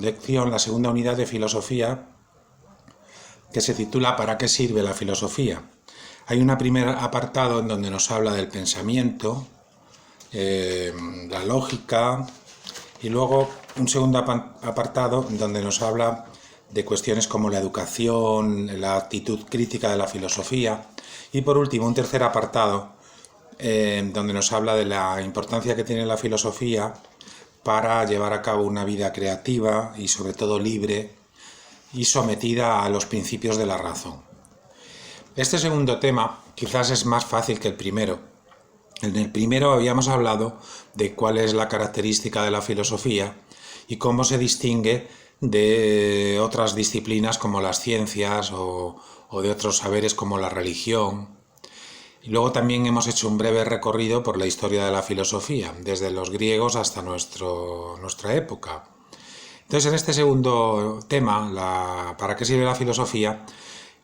lección, la segunda unidad de filosofía, que se titula ¿Para qué sirve la filosofía? Hay un primer apartado en donde nos habla del pensamiento, la lógica, y luego un segundo apartado en donde nos habla de cuestiones como la educación, la actitud crítica de la filosofía, y por último un tercer apartado donde nos habla de la importancia que tiene la filosofía para llevar a cabo una vida creativa y sobre todo libre y sometida a los principios de la razón. Este segundo tema quizás es más fácil que el primero. En el primero habíamos hablado de cuál es la característica de la filosofía y cómo se distingue de otras disciplinas como las ciencias o de otros saberes como la religión. Y luego también hemos hecho un breve recorrido por la historia de la filosofía, desde los griegos hasta nuestra época. Entonces, en este segundo tema, ¿para qué sirve la filosofía?,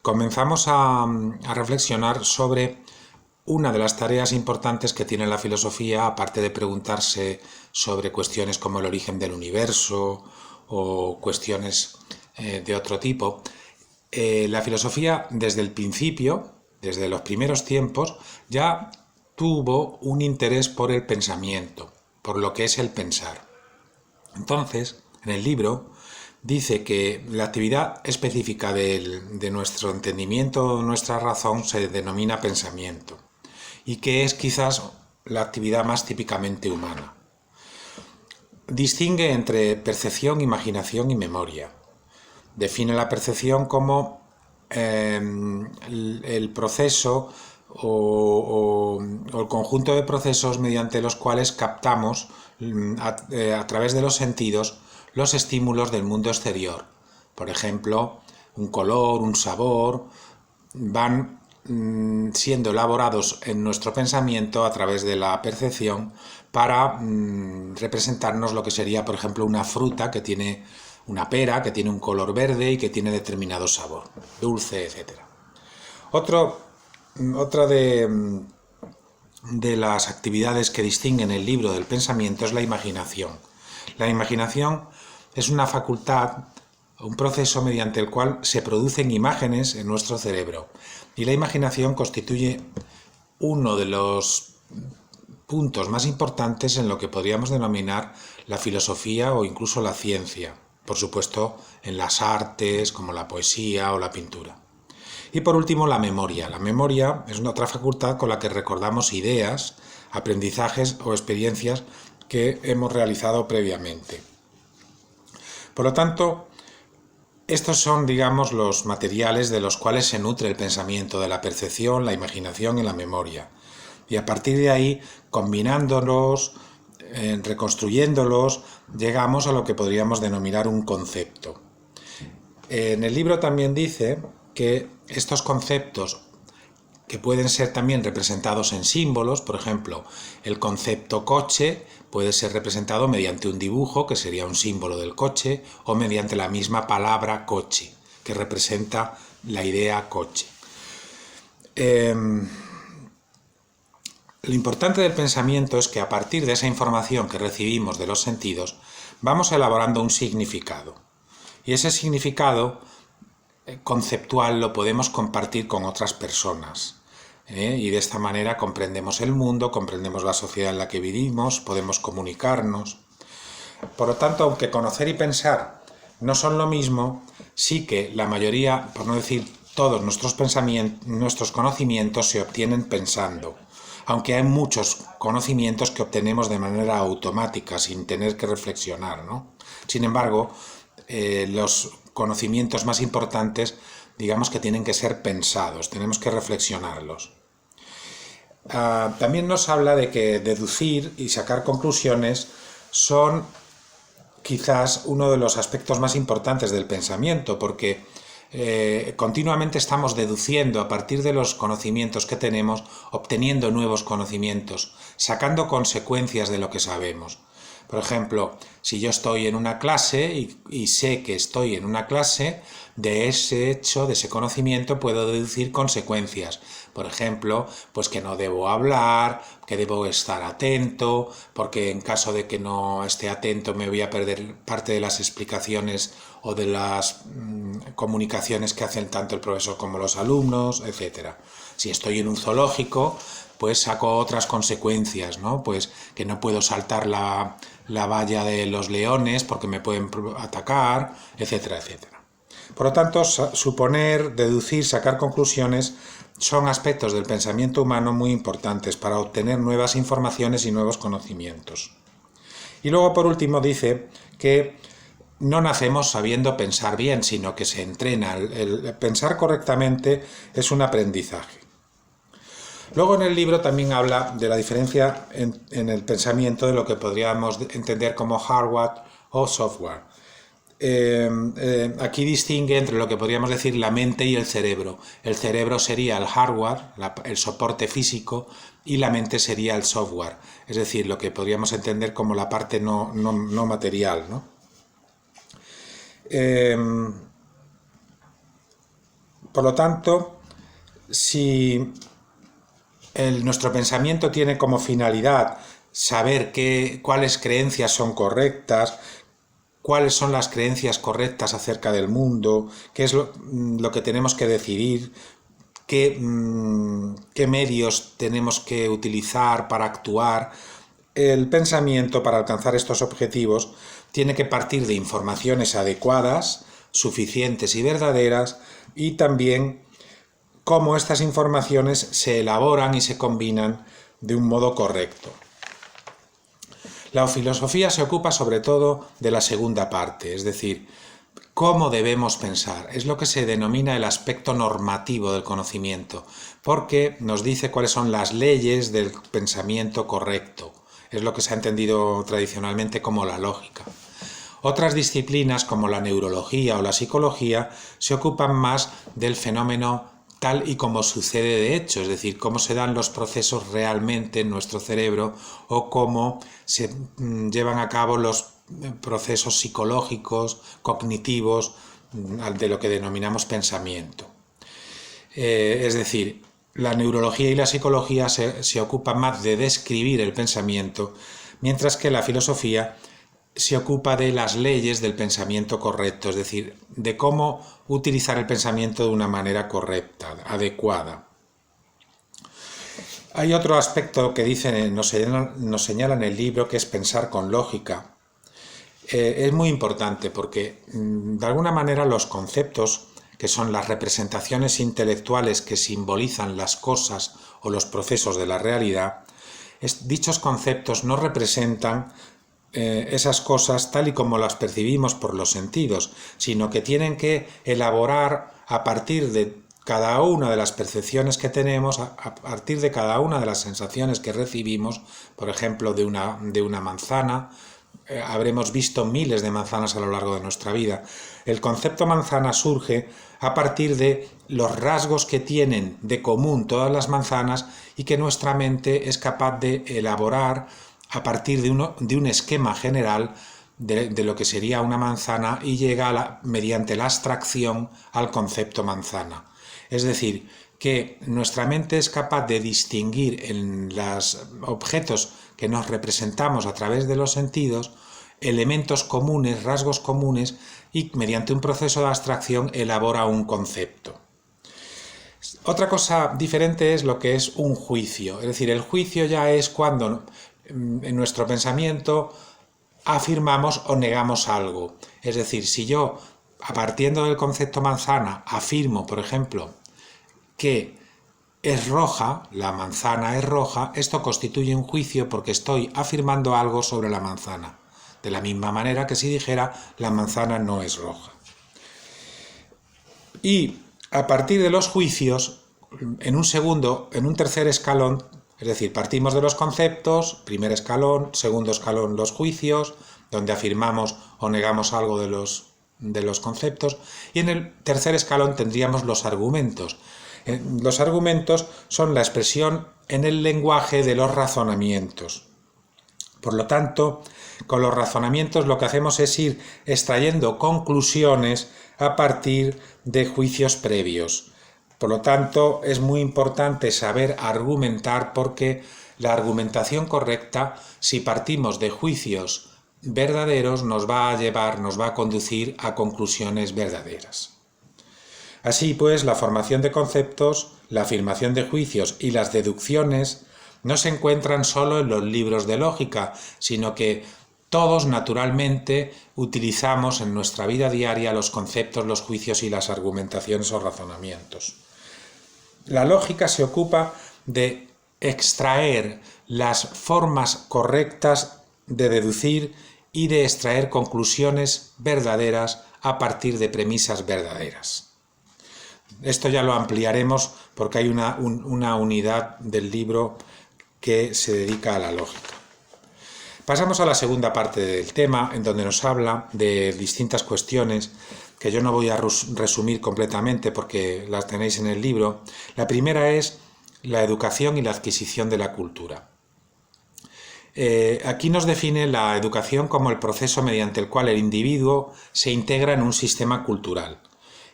comenzamos a reflexionar sobre una de las tareas importantes que tiene la filosofía, aparte de preguntarse sobre cuestiones como el origen del universo o cuestiones de otro tipo. La filosofía, desde el principio, desde los primeros tiempos, ya tuvo un interés por el pensamiento, por lo que es el pensar. Entonces, en el libro dice que la actividad específica de nuestro entendimiento, nuestra razón, se denomina pensamiento, y que es quizás la actividad más típicamente humana. Distingue entre percepción, imaginación y memoria. Define la percepción como el proceso o el conjunto de procesos mediante los cuales captamos a través de los sentidos los estímulos del mundo exterior. Por ejemplo, un color, un sabor, van siendo elaborados en nuestro pensamiento a través de la percepción para representarnos lo que sería, por ejemplo, una fruta que tiene una pera, que tiene un color verde y que tiene determinado sabor, dulce, etc. Otra de las actividades que distinguen el libro del pensamiento es la imaginación. La imaginación es una facultad, un proceso mediante el cual se producen imágenes en nuestro cerebro, y la imaginación constituye uno de los puntos más importantes en lo que podríamos denominar la filosofía o incluso la ciencia, por supuesto en las artes como la poesía o la pintura. Y por último, la memoria. La memoria es una otra facultad con la que recordamos ideas, aprendizajes o experiencias que hemos realizado previamente. Por lo tanto, estos son, digamos, los materiales de los cuales se nutre el pensamiento, de la percepción, la imaginación y la memoria. Y a partir de ahí, combinándolos, reconstruyéndolos, llegamos a lo que podríamos denominar un concepto. En el libro también dice que estos conceptos, que pueden ser también representados en símbolos, por ejemplo, el concepto coche puede ser representado mediante un dibujo, que sería un símbolo del coche, o mediante la misma palabra coche, que representa la idea coche. Lo importante del pensamiento es que a partir de esa información que recibimos de los sentidos, vamos elaborando un significado. Y ese significado conceptual lo podemos compartir con otras personas. Y de esta manera comprendemos el mundo, comprendemos la sociedad en la que vivimos, podemos comunicarnos. Por lo tanto, aunque conocer y pensar no son lo mismo, sí que la mayoría, por no decir todos nuestros conocimientos se obtienen pensando, aunque hay muchos conocimientos que obtenemos de manera automática, sin tener que reflexionar, ¿no? Sin embargo, los conocimientos más importantes, digamos que tienen que ser pensados, tenemos que reflexionarlos. También nos habla de que deducir y sacar conclusiones son quizás uno de los aspectos más importantes del pensamiento, porque continuamente estamos deduciendo a partir de los conocimientos que tenemos, obteniendo nuevos conocimientos, sacando consecuencias de lo que sabemos. Por ejemplo, si yo estoy en una clase y sé que estoy en una clase, de ese hecho, de ese conocimiento, puedo deducir consecuencias. Por ejemplo, pues que no debo hablar, que debo estar atento, porque en caso de que no esté atento me voy a perder parte de las explicaciones o de las comunicaciones que hacen tanto el profesor como los alumnos, etc. Si estoy en un zoológico, pues saco otras consecuencias, ¿no? Pues que no puedo saltar la valla de los leones porque me pueden atacar, etcétera, etcétera. Por lo tanto, suponer, deducir, sacar conclusiones son aspectos del pensamiento humano muy importantes para obtener nuevas informaciones y nuevos conocimientos. Y luego, por último, dice que no nacemos sabiendo pensar bien, sino que se entrena. El pensar correctamente es un aprendizaje. Luego en el libro también habla de la diferencia en el pensamiento de lo que podríamos entender como hardware o software. Aquí distingue entre lo que podríamos decir la mente y el cerebro. El cerebro sería el hardware, el soporte físico, y la mente sería el software, es decir, lo que podríamos entender como la parte no material, ¿no? Por lo tanto, si nuestro pensamiento tiene como finalidad saber cuáles creencias son correctas, cuáles son las creencias correctas acerca del mundo, qué es lo que tenemos que decidir, qué medios tenemos que utilizar para actuar. El pensamiento para alcanzar estos objetivos tiene que partir de informaciones adecuadas, suficientes y verdaderas, y también cómo estas informaciones se elaboran y se combinan de un modo correcto. La filosofía se ocupa sobre todo de la segunda parte, es decir, cómo debemos pensar. Es lo que se denomina el aspecto normativo del conocimiento, porque nos dice cuáles son las leyes del pensamiento correcto. Es lo que se ha entendido tradicionalmente como la lógica. Otras disciplinas, como la neurología o la psicología, se ocupan más del fenómeno tal y como sucede de hecho, es decir, cómo se dan los procesos realmente en nuestro cerebro o cómo se llevan a cabo los procesos psicológicos, cognitivos, de lo que denominamos pensamiento. Es decir, la neurología y la psicología se ocupan más de describir el pensamiento, mientras que la filosofía se ocupa de las leyes del pensamiento correcto, es decir, de cómo utilizar el pensamiento de una manera correcta, adecuada. Hay otro aspecto que nos señala en el libro, que es pensar con lógica. Es muy importante porque, de alguna manera, los conceptos, que son las representaciones intelectuales que simbolizan las cosas o los procesos de la realidad, dichos conceptos no representan esas cosas tal y como las percibimos por los sentidos, sino que tienen que elaborar a partir de cada una de las percepciones que tenemos, a partir de cada una de las sensaciones que recibimos, por ejemplo, de una manzana. Habremos visto miles de manzanas a lo largo de nuestra vida. El concepto manzana surge a partir de los rasgos que tienen de común todas las manzanas y que nuestra mente es capaz de elaborar a partir de un esquema general de lo que sería una manzana y llega mediante la abstracción al concepto manzana. Es decir, que nuestra mente es capaz de distinguir en los objetos que nos representamos a través de los sentidos elementos comunes, rasgos comunes, y mediante un proceso de abstracción elabora un concepto. Otra cosa diferente es lo que es un juicio. Es decir, el juicio ya es cuando en nuestro pensamiento afirmamos o negamos algo. Es decir, si yo, partiendo del concepto manzana, afirmo, por ejemplo, que es roja, la manzana es roja, esto constituye un juicio porque estoy afirmando algo sobre la manzana, de la misma manera que si dijera la manzana no es roja. Y a partir de los juicios, en un tercer escalón, es decir, partimos de los conceptos, primer escalón, segundo escalón, los juicios, donde afirmamos o negamos algo de los conceptos, y en el tercer escalón tendríamos los argumentos. Los argumentos son la expresión en el lenguaje de los razonamientos. Por lo tanto, con los razonamientos lo que hacemos es ir extrayendo conclusiones a partir de juicios previos. Por lo tanto, es muy importante saber argumentar, porque la argumentación correcta, si partimos de juicios verdaderos, nos va a conducir a conclusiones verdaderas. Así pues, la formación de conceptos, la afirmación de juicios y las deducciones no se encuentran solo en los libros de lógica, sino que todos naturalmente utilizamos en nuestra vida diaria los conceptos, los juicios y las argumentaciones o razonamientos. La lógica se ocupa de extraer las formas correctas de deducir y de extraer conclusiones verdaderas a partir de premisas verdaderas. Esto ya lo ampliaremos porque hay una unidad del libro que se dedica a la lógica. Pasamos a la segunda parte del tema, en donde nos habla de distintas cuestiones que yo no voy a resumir completamente porque las tenéis en el libro. La primera es la educación y la adquisición de la cultura. Aquí nos define la educación como el proceso mediante el cual el individuo se integra en un sistema cultural.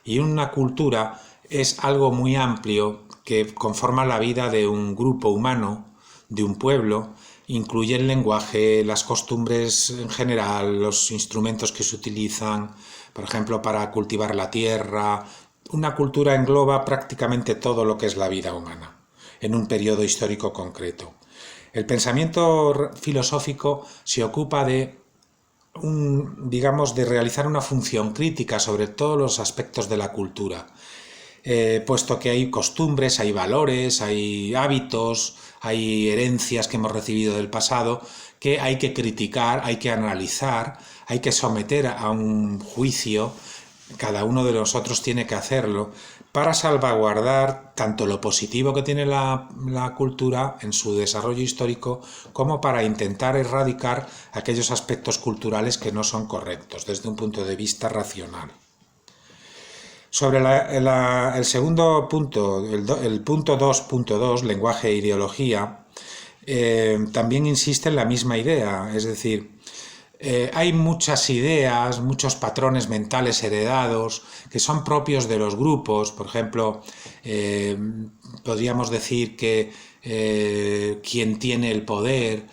Y una cultura es algo muy amplio que conforma la vida de un grupo humano, de un pueblo. Incluye el lenguaje, las costumbres en general, los instrumentos que se utilizan, por ejemplo, para cultivar la tierra. Una cultura engloba prácticamente todo lo que es la vida humana, en un periodo histórico concreto. El pensamiento filosófico se ocupa de realizar una función crítica sobre todos los aspectos de la cultura, puesto que hay costumbres, hay valores, hay hábitos, hay herencias que hemos recibido del pasado que hay que criticar, hay que analizar, hay que someter a un juicio. Cada uno de nosotros tiene que hacerlo para salvaguardar tanto lo positivo que tiene la cultura en su desarrollo histórico, como para intentar erradicar aquellos aspectos culturales que no son correctos desde un punto de vista racional. Sobre el segundo punto, el punto 2.2, lenguaje e ideología, también insiste en la misma idea, es decir, hay muchas ideas, muchos patrones mentales heredados que son propios de los grupos. Por ejemplo, podríamos decir que quien tiene el poder,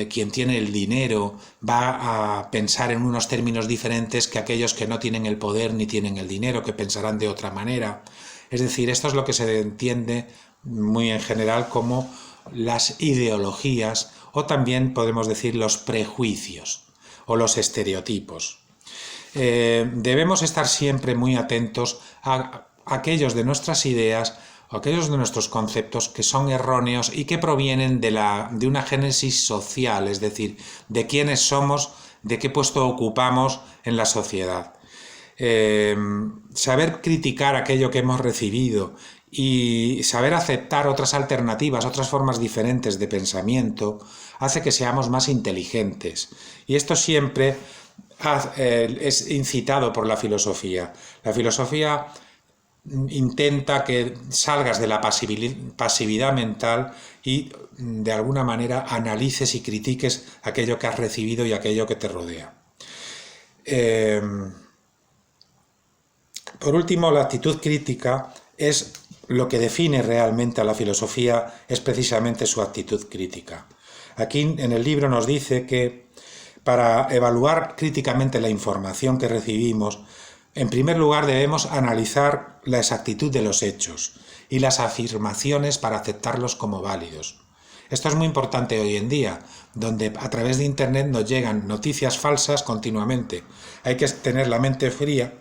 quien tiene el dinero, va a pensar en unos términos diferentes que aquellos que no tienen el poder ni tienen el dinero, que pensarán de otra manera. Es decir, esto es lo que se entiende muy en general como las ideologías, o también podemos decir los prejuicios o los estereotipos. Debemos estar siempre muy atentos a aquellos de nuestras ideas o aquellos de nuestros conceptos que son erróneos y que provienen de una génesis social, es decir, de quiénes somos, de qué puesto ocupamos en la sociedad. Saber criticar aquello que hemos recibido y saber aceptar otras alternativas, otras formas diferentes de pensamiento, hace que seamos más inteligentes. Y esto siempre es incitado por la filosofía. La filosofía intenta que salgas de la pasividad mental y de alguna manera analices y critiques aquello que has recibido y aquello que te rodea. Por último, la actitud crítica es lo que define realmente a la filosofía, es precisamente su actitud crítica. Aquí en el libro nos dice que para evaluar críticamente la información que recibimos, en primer lugar debemos analizar la exactitud de los hechos y las afirmaciones para aceptarlos como válidos. Esto es muy importante hoy en día, donde a través de Internet nos llegan noticias falsas continuamente. Hay que tener la mente fría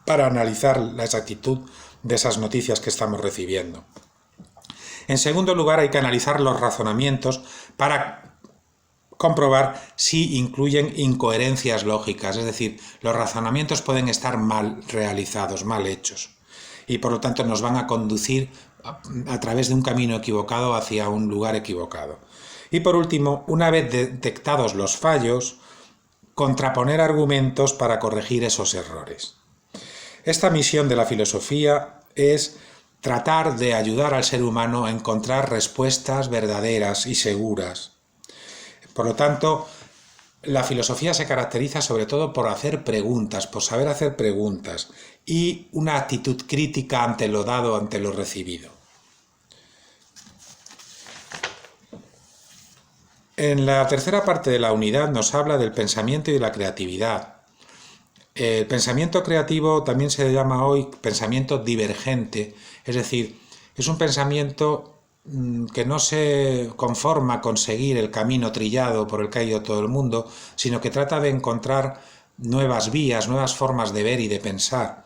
para analizar la exactitud de esas noticias que estamos recibiendo. En segundo lugar, hay que analizar los razonamientos para comprobar si incluyen incoherencias lógicas, es decir, los razonamientos pueden estar mal realizados, mal hechos, y por lo tanto nos van a conducir a través de un camino equivocado hacia un lugar equivocado. Y por último, una vez detectados los fallos, contraponer argumentos para corregir esos errores. Esta misión de la filosofía es tratar de ayudar al ser humano a encontrar respuestas verdaderas y seguras. Por lo tanto, la filosofía se caracteriza sobre todo por hacer preguntas, por saber hacer preguntas y una actitud crítica ante lo dado, ante lo recibido. En la tercera parte de la unidad nos habla del pensamiento y de la creatividad. El pensamiento creativo también se llama hoy pensamiento divergente, es decir, es un pensamiento que no se conforma con seguir el camino trillado por el que ha ido todo el mundo, sino que trata de encontrar nuevas vías, nuevas formas de ver y de pensar.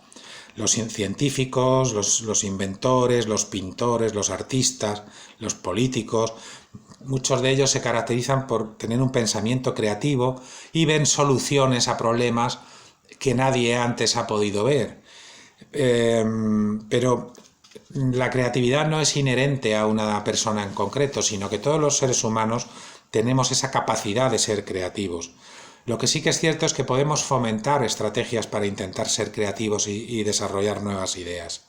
Los científicos, los inventores, los pintores, los artistas, los políticos, muchos de ellos se caracterizan por tener un pensamiento creativo y ven soluciones a problemas que nadie antes ha podido ver. Pero la creatividad no es inherente a una persona en concreto, sino que todos los seres humanos tenemos esa capacidad de ser creativos. Lo que sí que es cierto es que podemos fomentar estrategias para intentar ser creativos y desarrollar nuevas ideas.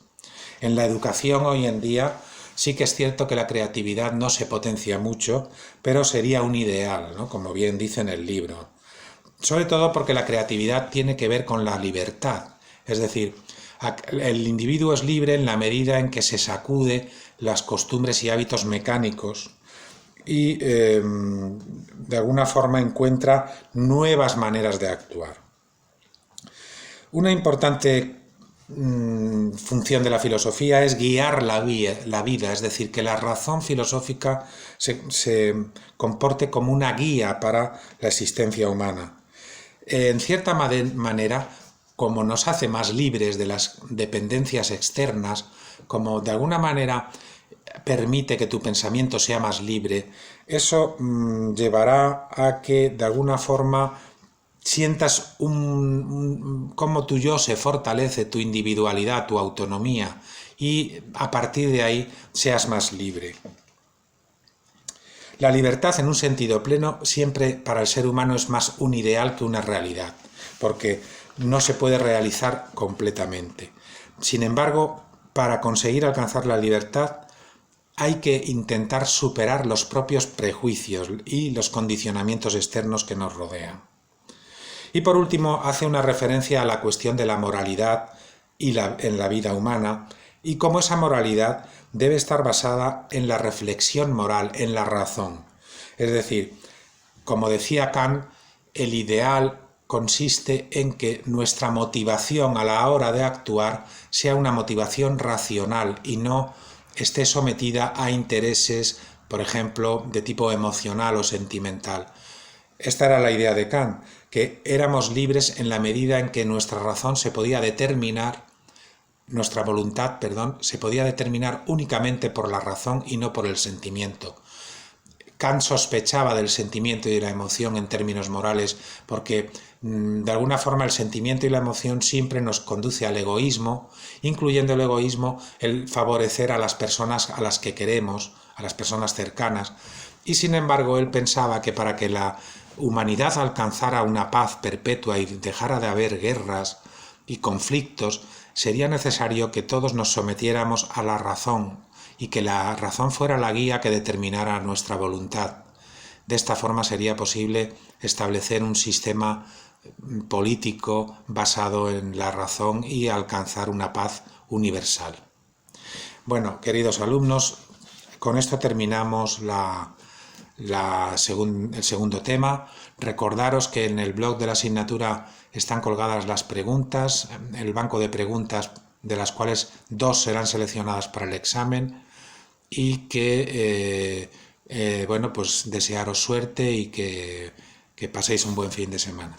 En la educación hoy en día sí que es cierto que la creatividad no se potencia mucho, pero sería un ideal, ¿no? Como bien dice en el libro. Sobre todo porque la creatividad tiene que ver con la libertad, es decir, el individuo es libre en la medida en que se sacude las costumbres y hábitos mecánicos y de alguna forma encuentra nuevas maneras de actuar. Una importante función de la filosofía es guiar la vida, es decir, que la razón filosófica se comporte como una guía para la existencia humana. En cierta manera, como nos hace más libres de las dependencias externas, como de alguna manera permite que tu pensamiento sea más libre, eso llevará a que de alguna forma sientas cómo tu yo se fortalece, tu individualidad, tu autonomía, y a partir de ahí seas más libre. La libertad en un sentido pleno siempre para el ser humano es más un ideal que una realidad, porque no se puede realizar completamente. Sin embargo, para conseguir alcanzar la libertad hay que intentar superar los propios prejuicios y los condicionamientos externos que nos rodean. Y por último, hace una referencia a la cuestión de la moralidad en la vida humana y cómo esa moralidad debe estar basada en la reflexión moral, en la razón. Es decir, como decía Kant, el ideal consiste en que nuestra motivación a la hora de actuar sea una motivación racional y no esté sometida a intereses, por ejemplo, de tipo emocional o sentimental. Esta era la idea de Kant, que éramos libres en la medida en que nuestra razón se podía determinar, nuestra voluntad, se podía determinar únicamente por la razón y no por el sentimiento. Kant sospechaba del sentimiento y de la emoción en términos morales porque de alguna forma el sentimiento y la emoción siempre nos conduce al egoísmo, incluyendo el egoísmo el favorecer a las personas a las que queremos, a las personas cercanas, y sin embargo él pensaba que para que la humanidad alcanzara una paz perpetua y dejara de haber guerras y conflictos, sería necesario que todos nos sometiéramos a la razón y que la razón fuera la guía que determinara nuestra voluntad. De esta forma sería posible establecer un sistema político basado en la razón y alcanzar una paz universal. Bueno, queridos alumnos, con esto terminamos el segundo tema. Recordaros que en el blog de la asignatura están colgadas las preguntas, el banco de preguntas de las cuales 2 serán seleccionadas para el examen y que, bueno, pues desearos suerte y que paséis un buen fin de semana.